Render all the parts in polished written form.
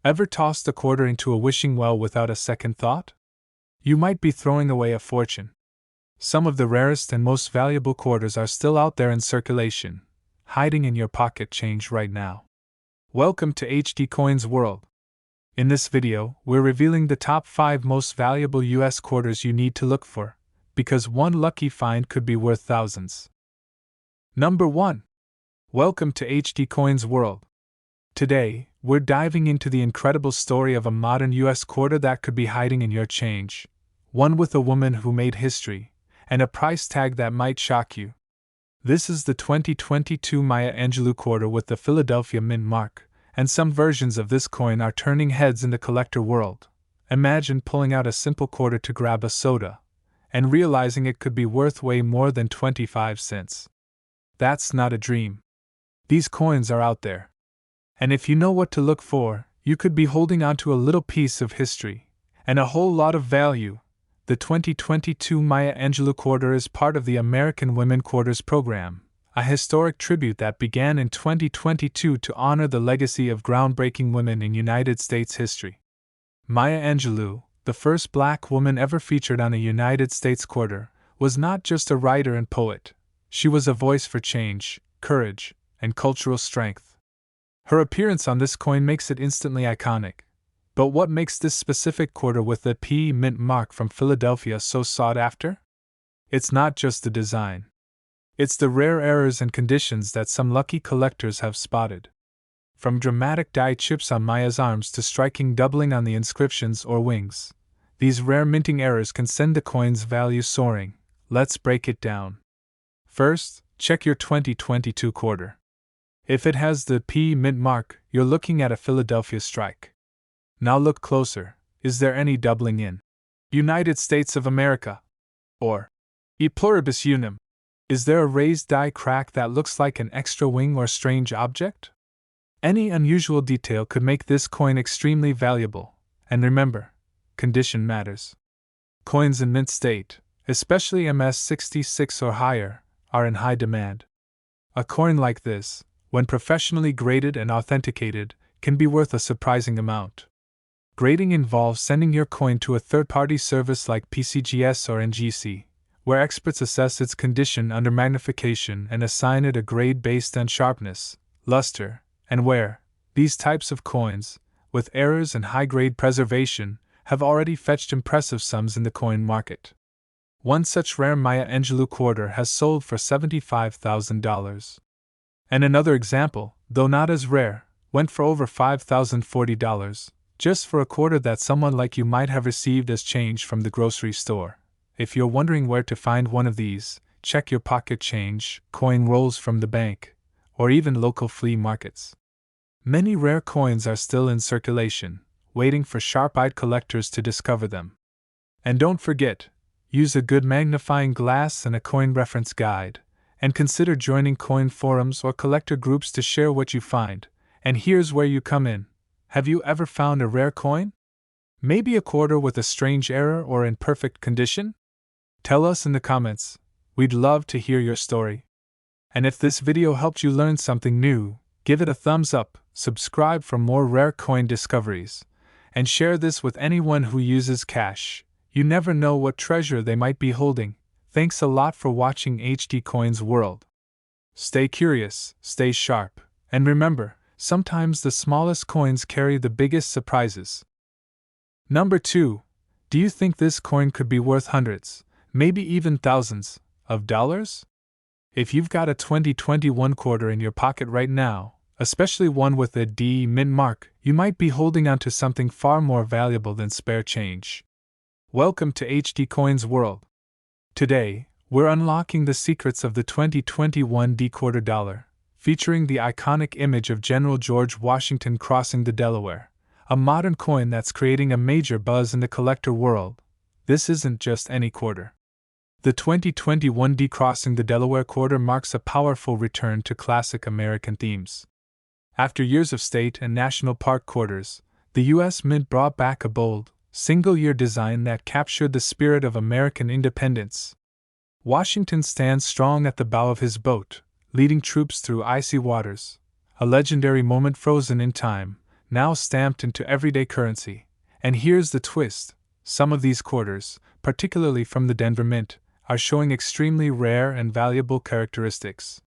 Ever tossed a quarter into a wishing well without a second thought? You might be throwing away a fortune. Some of the rarest and most valuable quarters are still out there in circulation, hiding in your pocket change right now. Welcome to HD Coins World. In this video, we're revealing the top 5 most valuable US quarters you need to look for, because one lucky find could be worth thousands. Number 1. Welcome to HD Coins World. Today, we're diving into the incredible story of a modern US quarter that could be hiding in your change, one with a woman who made history, and a price tag that might shock you. This is the 2022 Maya Angelou quarter with the Philadelphia Mint mark, and some versions of this coin are turning heads in the collector world. Imagine pulling out a simple quarter to grab a soda, and realizing it could be worth way more than 25 cents. That's not a dream. These coins are out there. And if you know what to look for, you could be holding onto a little piece of history, and a whole lot of value. The 2022 Maya Angelou quarter is part of the American Women Quarters program, a historic tribute that began in 2022 to honor the legacy of groundbreaking women in United States history. Maya Angelou, the first black woman ever featured on a United States quarter, was not just a writer and poet. She was a voice for change, courage, and cultural strength. Her appearance on this coin makes it instantly iconic. But what makes this specific quarter with the PE Mint mark from Philadelphia so sought after? It's not just the design. It's the rare errors and conditions that some lucky collectors have spotted. From dramatic die chips on Maya's arms to striking doubling on the inscriptions or wings, these rare minting errors can send the coin's value soaring. Let's break it down. First, check your 2022 quarter. If it has the PE Mint mark, you're looking at a Philadelphia strike. Now look closer. Is there any doubling in United States of America? Or E pluribus unum? Is there a raised die crack that looks like an extra wing or strange object? Any unusual detail could make this coin extremely valuable. And remember, condition matters. Coins in mint state, especially MS66 or higher, are in high demand. A coin like this, when professionally graded and authenticated, can be worth a surprising amount. Grading involves sending your coin to a third-party service like PCGS or NGC, where experts assess its condition under magnification and assign it a grade based on sharpness, luster, and wear. These types of coins, with errors and high-grade preservation, have already fetched impressive sums in the coin market. One such rare Maya Angelou quarter has sold for $75,000. And another example, though not as rare, went for over $5,040, just for a quarter that someone like you might have received as change from the grocery store. If you're wondering where to find one of these, check your pocket change, coin rolls from the bank, or even local flea markets. Many rare coins are still in circulation, waiting for sharp-eyed collectors to discover them. And don't forget, use a good magnifying glass and a coin reference guide. And consider joining coin forums or collector groups to share what you find. And here's where you come in. Have you ever found a rare coin? Maybe a quarter with a strange error or in perfect condition? Tell us in the comments. We'd love to hear your story. And if this video helped you learn something new, give it a thumbs up, subscribe for more rare coin discoveries, and share this with anyone who uses cash. You never know what treasure they might be holding. Thanks a lot for watching HD Coins World. Stay curious, stay sharp, and remember, sometimes the smallest coins carry the biggest surprises. Number 2. Do you think this coin could be worth hundreds, maybe even thousands, of dollars? If you've got a 2021 quarter in your pocket right now, especially one with a DE Mint mark, you might be holding on to something far more valuable than spare change. Welcome to HD Coins World. Today, we're unlocking the secrets of the 2021 D quarter dollar, featuring the iconic image of General George Washington crossing the Delaware, a modern coin that's creating a major buzz in the collector world. This isn't just any quarter. The 2021 D crossing the Delaware quarter marks a powerful return to classic American themes. After years of state and national park quarters, the U.S. Mint brought back a bold, single-year design that captured the spirit of American independence. Washington stands strong at the bow of his boat, leading troops through icy waters, a legendary moment frozen in time, now stamped into everyday currency. And here's the twist: some of these quarters, particularly from the Denver Mint, are showing extremely rare and valuable characteristics.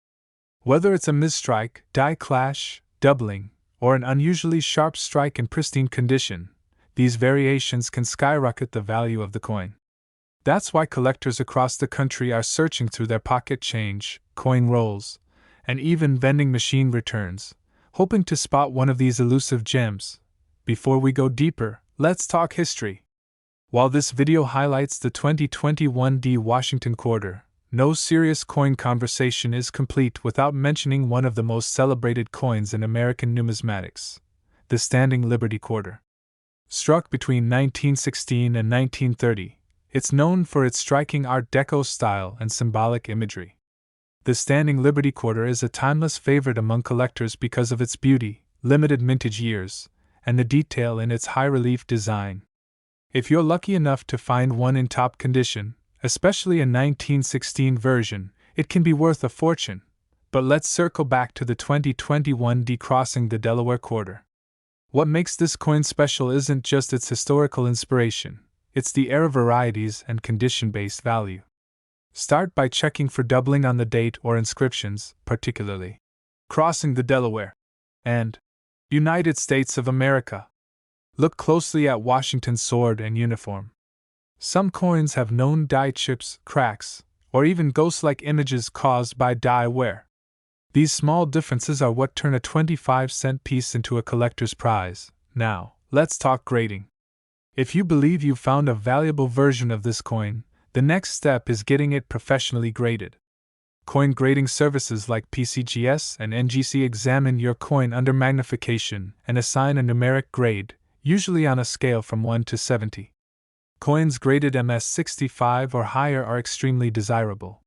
Whether it's a misstrike, die clash, doubling, or an unusually sharp strike in pristine condition, these variations can skyrocket the value of the coin. That's why collectors across the country are searching through their pocket change, coin rolls, and even vending machine returns, hoping to spot one of these elusive gems. Before we go deeper, let's talk history. While this video highlights the 2021 D Washington quarter, no serious coin conversation is complete without mentioning one of the most celebrated coins in American numismatics, the Standing Liberty Quarter. Struck between 1916 and 1930, it's known for its striking Art Deco style and symbolic imagery. The Standing Liberty Quarter is a timeless favorite among collectors because of its beauty, limited mintage years, and the detail in its high-relief design. If you're lucky enough to find one in top condition, especially a 1916 version, it can be worth a fortune. But let's circle back to the 2021 D crossing the Delaware Quarter. What makes this coin special isn't just its historical inspiration, it's the era varieties and condition-based value. Start by checking for doubling on the date or inscriptions, particularly crossing the Delaware and United States of America. Look closely at Washington's sword and uniform. Some coins have known die chips, cracks, or even ghost-like images caused by die wear. These small differences are what turn a 25-cent piece into a collector's prize. Now, let's talk grading. If you believe you've found a valuable version of this coin, the next step is getting it professionally graded. Coin grading services like PCGS and NGC examine your coin under magnification and assign a numeric grade, usually on a scale from 1 to 70. Coins graded MS65 or higher are extremely desirable.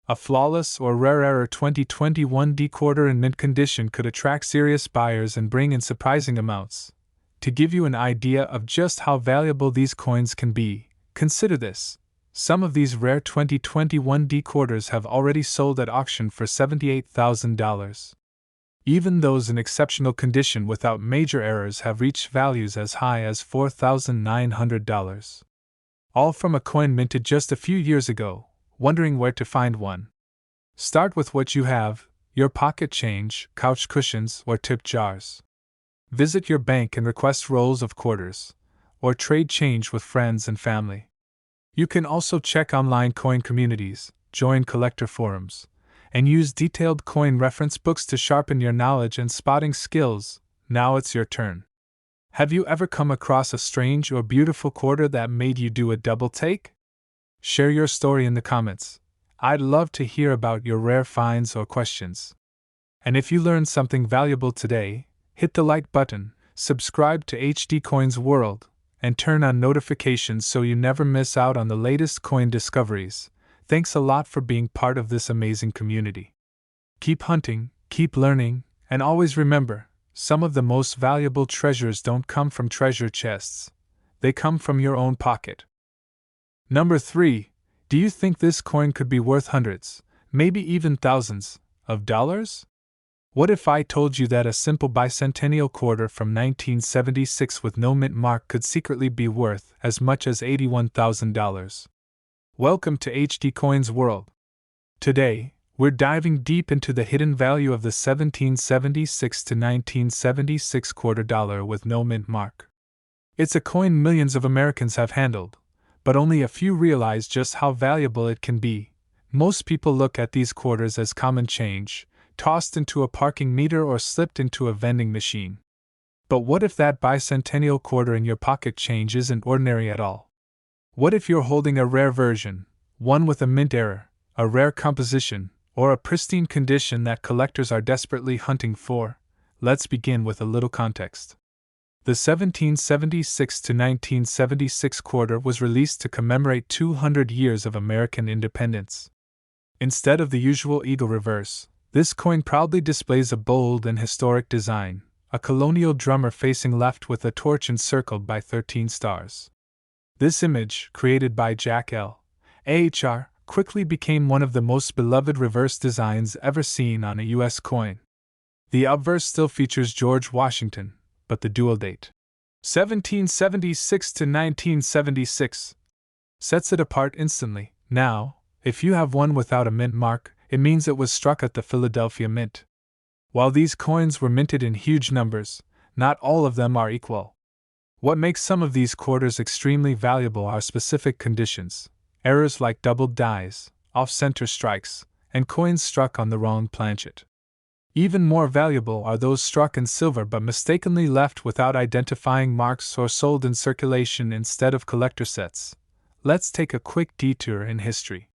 A flawless or rare error 2021 D quarter in mint condition could attract serious buyers and bring in surprising amounts. To give you an idea of just how valuable these coins can be, consider this. Some of these rare 2021 D quarters have already sold at auction for $78,000. Even those in exceptional condition without major errors have reached values as high as $4,900. All from a coin minted just a few years ago. Wondering where to find one? Start with what you have: your pocket change, couch cushions, or tip jars. Visit your bank and request rolls of quarters, or trade change with friends and family. You can also check online coin communities, join collector forums, and use detailed coin reference books to sharpen your knowledge and spotting skills. Now it's your turn. Have you ever come across a strange or beautiful quarter that made you do a double take? Share your story in the comments. I'd love to hear about your rare finds or questions. And if you learned something valuable today, hit the like button, subscribe to HD Coins World, and turn on notifications so you never miss out on the latest coin discoveries. Thanks a lot for being part of this amazing community. Keep hunting, keep learning, and always remember, some of the most valuable treasures don't come from treasure chests. They come from your own pocket. Number 3. Do you think this coin could be worth hundreds, maybe even thousands, of dollars? What if I told you that a simple bicentennial quarter from 1976 with no mint mark could secretly be worth as much as $81,000? Welcome to HD Coins World. Today, we're diving deep into the hidden value of the 1776 to 1976 quarter dollar with no mint mark. It's a coin millions of Americans have handled, but only a few realize just how valuable it can be. Most people look at these quarters as common change, tossed into a parking meter or slipped into a vending machine. But what if that bicentennial quarter in your pocket change isn't ordinary at all? What if you're holding a rare version, one with a mint error, a rare composition, or a pristine condition that collectors are desperately hunting for? Let's begin with a little context. The 1776 to 1976 quarter was released to commemorate 200 years of American independence. Instead of the usual eagle reverse, this coin proudly displays a bold and historic design, a colonial drummer facing left with a torch encircled by 13 stars. This image, created by Jack L. Ahr, quickly became one of the most beloved reverse designs ever seen on a U.S. coin. The obverse still features George Washington, but the dual date, 1776 to 1976, sets it apart instantly. Now, if you have one without a mint mark, it means it was struck at the Philadelphia Mint. While these coins were minted in huge numbers, not all of them are equal. What makes some of these quarters extremely valuable are specific conditions, errors like doubled dies, off-center strikes, and coins struck on the wrong planchet. Even more valuable are those struck in silver but mistakenly left without identifying marks or sold in circulation instead of collector sets. Let's take a quick detour in history.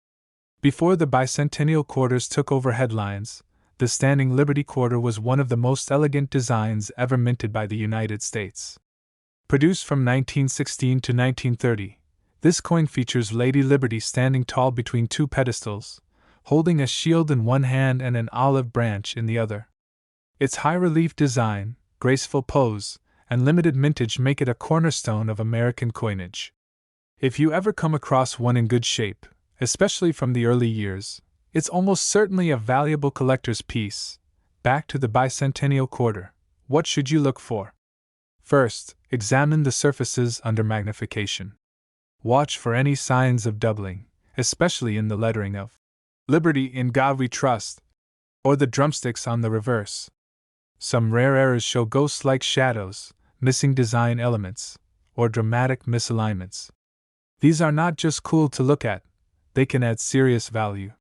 Before the bicentennial quarters took over headlines, the Standing Liberty Quarter was one of the most elegant designs ever minted by the United States. Produced from 1916 to 1930, this coin features Lady Liberty standing tall between two pedestals, holding a shield in one hand and an olive branch in the other. Its high-relief design, graceful pose, and limited mintage make it a cornerstone of American coinage. If you ever come across one in good shape, especially from the early years, it's almost certainly a valuable collector's piece. Back to the bicentennial quarter, what should you look for? First, examine the surfaces under magnification. Watch for any signs of doubling, especially in the lettering of "Liberty in God We Trust," or the drumsticks on the reverse. Some rare errors show ghost-like shadows, missing design elements, or dramatic misalignments. These are not just cool to look at, they can add serious value.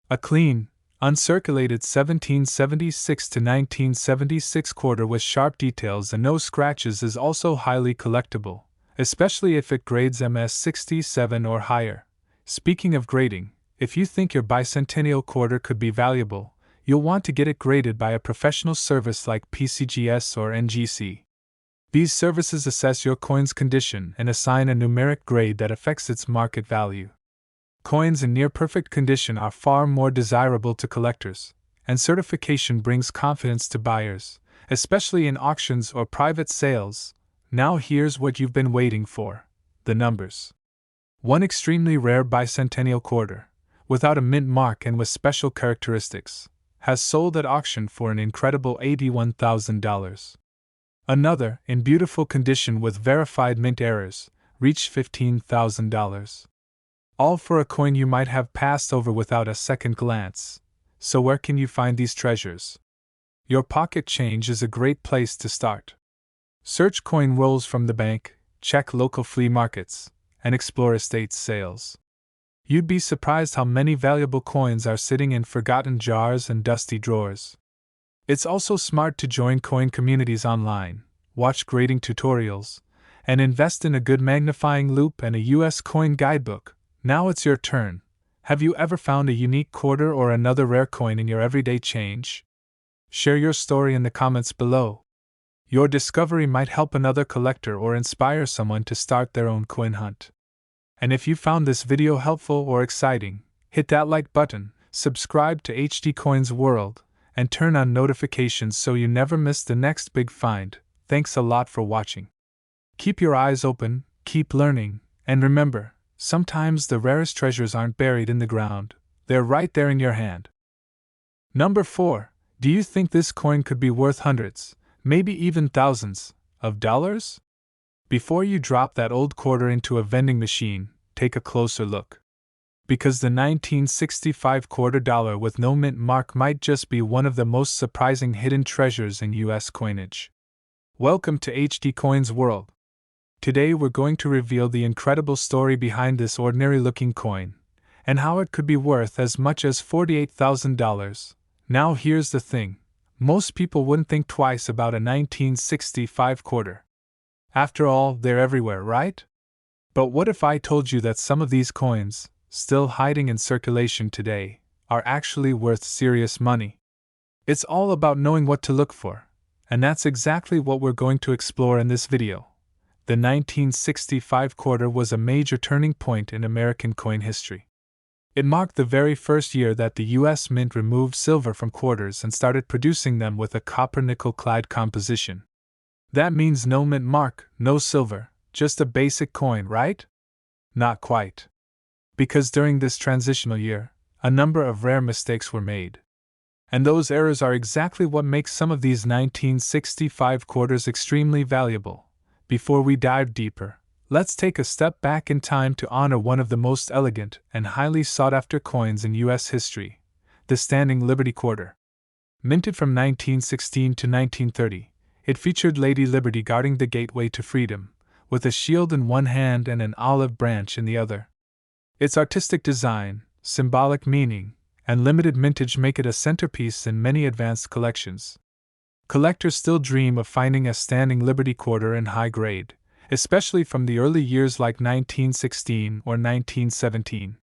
A clean, uncirculated 1776 to 1976 quarter with sharp details and no scratches is also highly collectible, especially if it grades MS 67 or higher. Speaking of grading, if you think your bicentennial quarter could be valuable, you'll want to get it graded by a professional service like PCGS or NGC. These services assess your coin's condition and assign a numeric grade that affects its market value. Coins in near-perfect condition are far more desirable to collectors, and certification brings confidence to buyers, especially in auctions or private sales. Now here's what you've been waiting for: the numbers. One extremely rare bicentennial quarter, without a mint mark and with special characteristics, has sold at auction for an incredible $81,000. Another, in beautiful condition with verified mint errors, reached $15,000. All for a coin you might have passed over without a second glance. So where can you find these treasures? Your pocket change is a great place to start. Search coin rolls from the bank, check local flea markets, and explore estate sales. You'd be surprised how many valuable coins are sitting in forgotten jars and dusty drawers. It's also smart to join coin communities online, watch grading tutorials, and invest in a good magnifying loupe and a US coin guidebook. Now it's your turn. Have you ever found a unique quarter or another rare coin in your everyday change? Share your story in the comments below. Your discovery might help another collector or inspire someone to start their own coin hunt. And if you found this video helpful or exciting, hit that like button, subscribe to HD Coins World, and turn on notifications so you never miss the next big find. Thanks a lot for watching. Keep your eyes open, keep learning, and remember, sometimes the rarest treasures aren't buried in the ground, they're right there in your hand. Number 4. Do you think this coin could be worth hundreds, maybe even thousands, of dollars? Before you drop that old quarter into a vending machine, take a closer look. Because the 1965 quarter dollar with no mint mark might just be one of the most surprising hidden treasures in US coinage. Welcome to HD Coins World. Today we're going to reveal the incredible story behind this ordinary-looking coin, and how it could be worth as much as $48,000. Now here's the thing. Most people wouldn't think twice about a 1965 quarter. After all, they're everywhere, right? But what if I told you that some of these coins, still hiding in circulation today, are actually worth serious money? It's all about knowing what to look for, and that's exactly what we're going to explore in this video. The 1965 quarter was a major turning point in American coin history. It marked the very first year that the US Mint removed silver from quarters and started producing them with a copper-nickel-clad composition. That means no mint mark, no silver, just a basic coin, right? Not quite. Because during this transitional year, a number of rare mistakes were made. And those errors are exactly what makes some of these 1965 quarters extremely valuable. Before we dive deeper, let's take a step back in time to honor one of the most elegant and highly sought-after coins in U.S. history, the Standing Liberty Quarter. Minted from 1916 to 1930, it featured Lady Liberty guarding the gateway to freedom, with a shield in one hand and an olive branch in the other. Its artistic design, symbolic meaning, and limited mintage make it a centerpiece in many advanced collections. Collectors still dream of finding a Standing Liberty Quarter in high grade, especially from the early years like 1916 or 1917.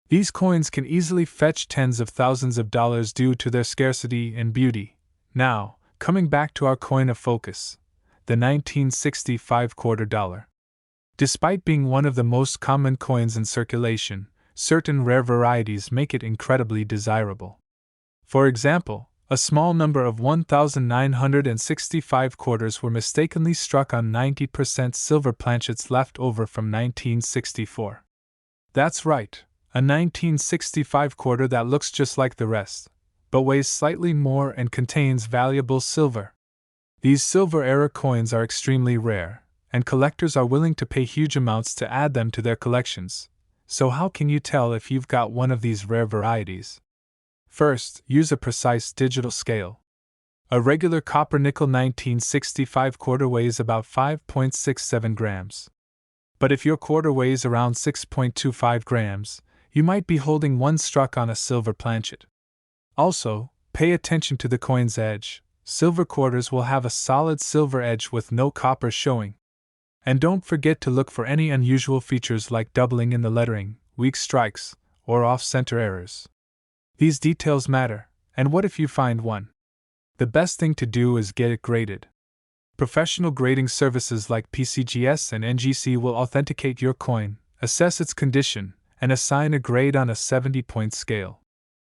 These coins can easily fetch tens of thousands of dollars due to their scarcity and beauty. Now, coming back to our coin of focus, the 1965 quarter dollar. Despite being one of the most common coins in circulation, certain rare varieties make it incredibly desirable. For example, a small number of 1,965 quarters were mistakenly struck on 90% silver planchets left over from 1964. That's right, a 1965 quarter that looks just like the rest, but weighs slightly more and contains valuable silver. These silver-era coins are extremely rare, and collectors are willing to pay huge amounts to add them to their collections. So how can you tell if you've got one of these rare varieties? First, use a precise digital scale. A regular copper-nickel 1965 quarter weighs about 5.67 grams. But if your quarter weighs around 6.25 grams, you might be holding one struck on a silver planchet. Also, pay attention to the coin's edge. Silver quarters will have a solid silver edge with no copper showing. And don't forget to look for any unusual features like doubling in the lettering, weak strikes, or off-center errors. These details matter, and what if you find one? The best thing to do is get it graded. Professional grading services like PCGS and NGC will authenticate your coin, assess its condition, and assign a grade on a 70-point scale.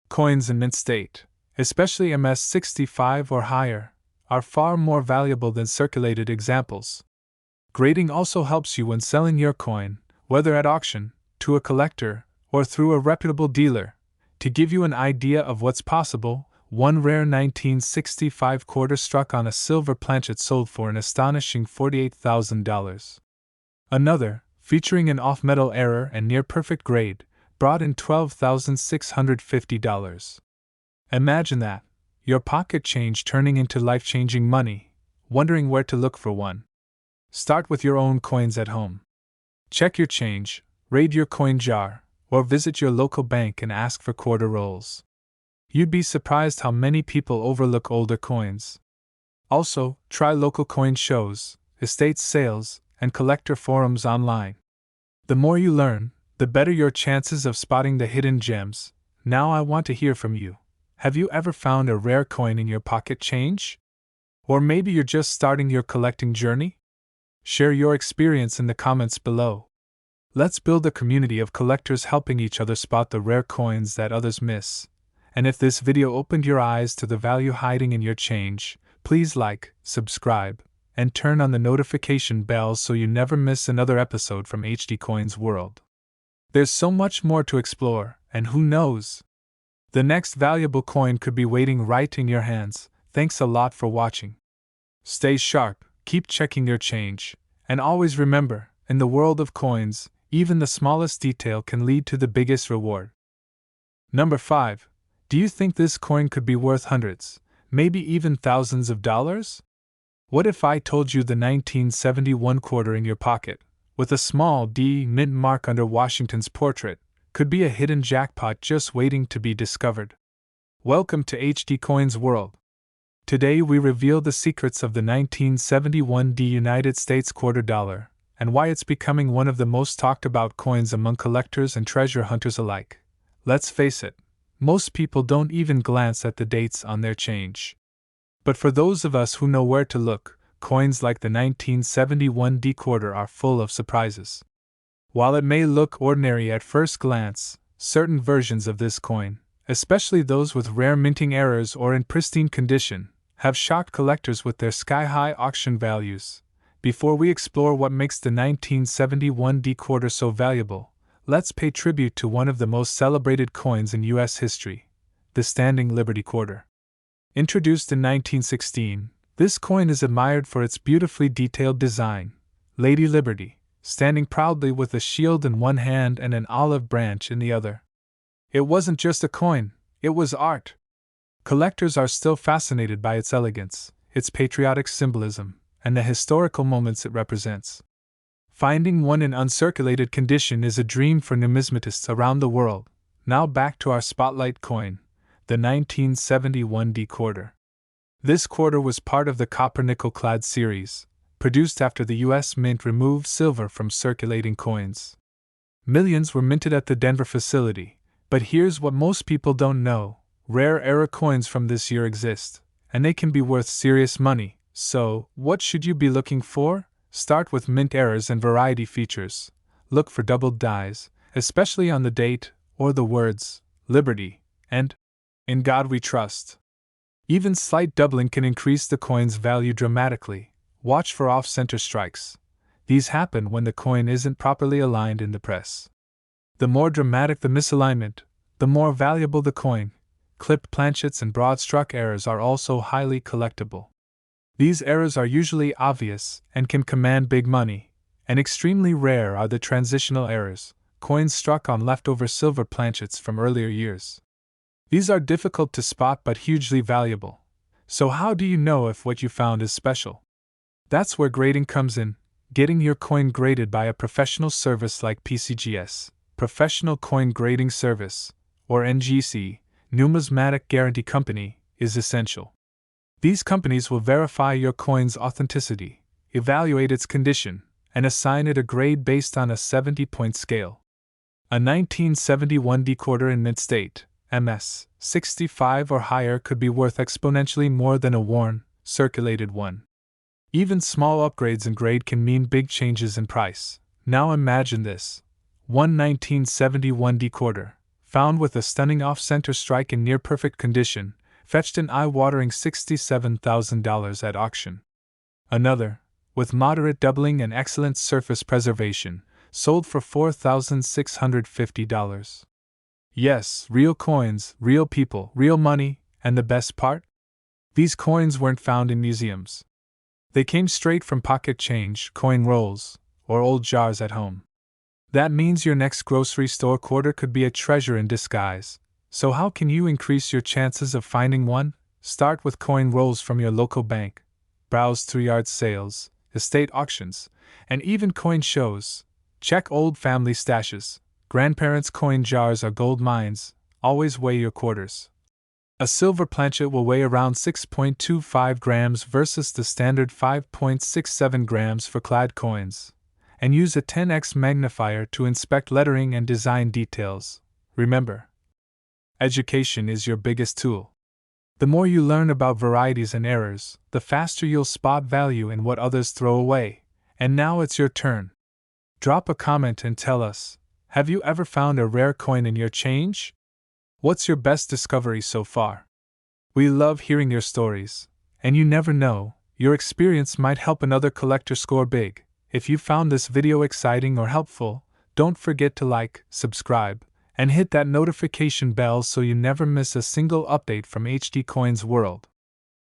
Coins in mint state, especially MS-65 or higher, are far more valuable than circulated examples. Grading also helps you when selling your coin, whether at auction, to a collector, or through a reputable dealer. To give you an idea of what's possible, one rare 1965 quarter struck on a silver planchet sold for an astonishing $48,000. Another, featuring an off-metal error and near-perfect grade, brought in $12,650. Imagine that, your pocket change turning into life-changing money, wondering where to look for one. Start with your own coins at home. Check your change, raid your coin jar, or visit your local bank and ask for quarter rolls. You'd be surprised how many people overlook older coins. Also, try local coin shows, estate sales, and collector forums online. The more you learn, the better your chances of spotting the hidden gems. Now I want to hear from you. Have you ever found a rare coin in your pocket change? Or maybe you're just starting your collecting journey? Share your experience in the comments below. Let's build a community of collectors helping each other spot the rare coins that others miss. And if this video opened your eyes to the value hiding in your change, please like, subscribe, and turn on the notification bell so you never miss another episode from HD Coins World. There's so much more to explore, and who knows? The next valuable coin could be waiting right in your hands. Thanks a lot for watching. Stay sharp, keep checking your change, and always remember, in the world of coins, even the smallest detail can lead to the biggest reward. Number 5. Do you think this coin could be worth hundreds, maybe even thousands of dollars? What if I told you the 1971 quarter in your pocket, with a small D mint mark under Washington's portrait, could be a hidden jackpot just waiting to be discovered? Welcome to HD Coins World. Today we reveal the secrets of the 1971 United States quarter dollar, and why it's becoming one of the most talked about coins among collectors and treasure hunters alike. Let's face it, most people don't even glance at the dates on their change. But for those of us who know where to look, coins like the 1971 quarter are full of surprises. While it may look ordinary at first glance, certain versions of this coin, especially those with rare minting errors or in pristine condition, have shocked collectors with their sky-high auction values. Before we explore what makes the 1971 quarter so valuable, let's pay tribute to one of the most celebrated coins in U.S. history, the Standing Liberty Quarter. Introduced in 1916, this coin is admired for its beautifully detailed design. Lady Liberty, standing proudly with a shield in one hand and an olive branch in the other. It wasn't just a coin, it was art. Collectors are still fascinated by its elegance, its patriotic symbolism, and the historical moments it represents. Finding one in uncirculated condition is a dream for numismatists around the world. Now back to our spotlight coin, the 1971 D quarter. This quarter was part of the copper-nickel clad series, produced after the U.S. Mint removed silver from circulating coins. Millions were minted at the Denver facility, but here's what most people don't know: rare era coins from this year exist, and they can be worth serious money. So, what should you be looking for? Start with mint errors and variety features. Look for doubled dies, especially on the date, or the words, Liberty, and In God We Trust. Even slight doubling can increase the coin's value dramatically. Watch for off-center strikes. These happen when the coin isn't properly aligned in the press. The more dramatic the misalignment, the more valuable the coin. Clipped planchets and broad-struck errors are also highly collectible. These errors are usually obvious and can command big money, and extremely rare are the transitional errors, coins struck on leftover silver planchets from earlier years. These are difficult to spot but hugely valuable. So how do you know if what you found is special? That's where grading comes in, getting your coin graded by a professional service like PCGS, Professional Coin Grading Service, or NGC, Numismatic Guarantee Company, is essential. These companies will verify your coin's authenticity, evaluate its condition, and assign it a grade based on a 70-point scale. A 1971 D quarter in mint state, MS, 65 or higher could be worth exponentially more than a worn, circulated one. Even small upgrades in grade can mean big changes in price. Now imagine this. One 1971 D quarter, found with a stunning off-center strike in near-perfect condition, fetched an eye-watering $67,000 at auction. Another, with moderate doubling and excellent surface preservation, sold for $4,650. Yes, real coins, real people, real money, and the best part? These coins weren't found in museums. They came straight from pocket change, coin rolls, or old jars at home. That means your next grocery store quarter could be a treasure in disguise. So how can you increase your chances of finding one? Start with coin rolls from your local bank. Browse through yard sales, estate auctions, and even coin shows. Check old family stashes. Grandparents' coin jars are gold mines. Always weigh your quarters. A silver planchet will weigh around 6.25 grams versus the standard 5.67 grams for clad coins. And use a 10x magnifier to inspect lettering and design details. Remember, education is your biggest tool. The more you learn about varieties and errors, the faster you'll spot value in what others throw away. And now it's your turn. Drop a comment and tell us, have you ever found a rare coin in your change? What's your best discovery so far? We love hearing your stories, and you never know, your experience might help another collector score big. If you found this video exciting or helpful, don't forget to like, subscribe, and hit that notification bell so you never miss a single update from HD Coins World.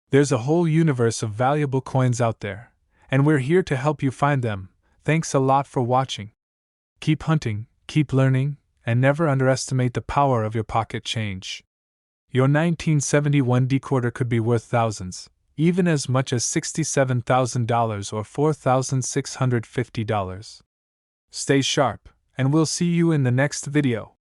There's a whole universe of valuable coins out there, and we're here to help you find them. Thanks a lot for watching. Keep hunting, keep learning, and never underestimate the power of your pocket change. Your 1971 D quarter could be worth thousands, even as much as $67,000 or $4,650. Stay sharp, and we'll see you in the next video.